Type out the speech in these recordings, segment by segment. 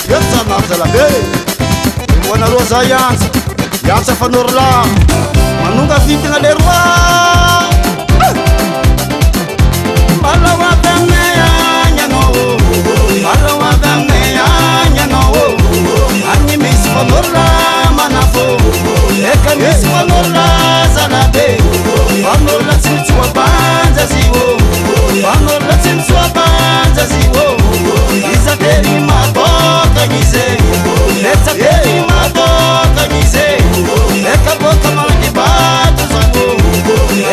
Yatsanazalabe Mwana rosa yansa Yatsa fanorla Manunga fitina lerwa Malawa damneya nyano Malawa damneya nyano Ani mis fanorla manafo Eka mis fanorla zalabe Fanorla tsimtsua banza ziwo Fanorla tsimtsua banza ziwo Iza teri maboka nyize Letsa teri maboka nyize Eka boka marangi batu zangu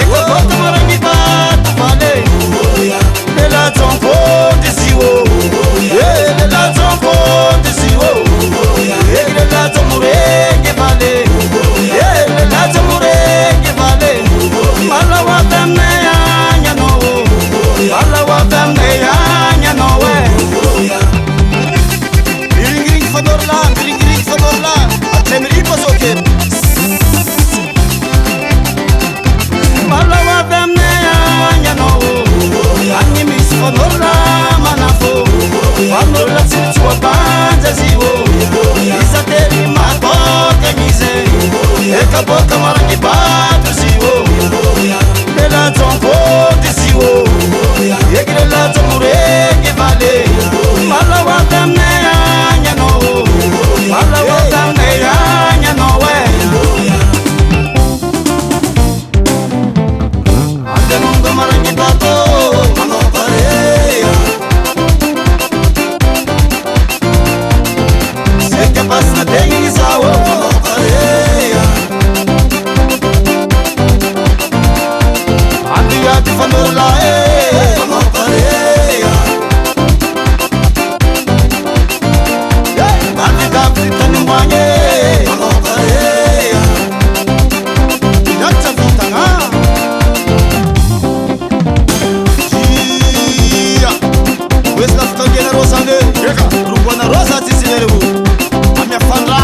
Eka boka marangi batu vale Lela zonko disiwo Lela zonko disiwo Lela zomurenge vale Lela zomurenge vale Mala watamne ya nyano Mala watamne ya nyano Biringiring fadorla Atemri pasoke Mala watamne ya nyano Ani mis fadorla manafo Fadorla tsitsua banza ziwo Isa teri maboka nyize Eka boka marangi batu ziwo Lela zonko disiwo Yegre la zomurenge vale Mala watamne ya nyano Mala watamne ya nyano Ande mungo marangi bato Mano pareya Seke pasna tengi sawo Mano pareya Andi ati fanorla Mano pareya Andi kapti tani mwanye Mano pareya Yatsa vitanga Questa sta viene rosa ne Rubo na rosa ti sineru Amia fanra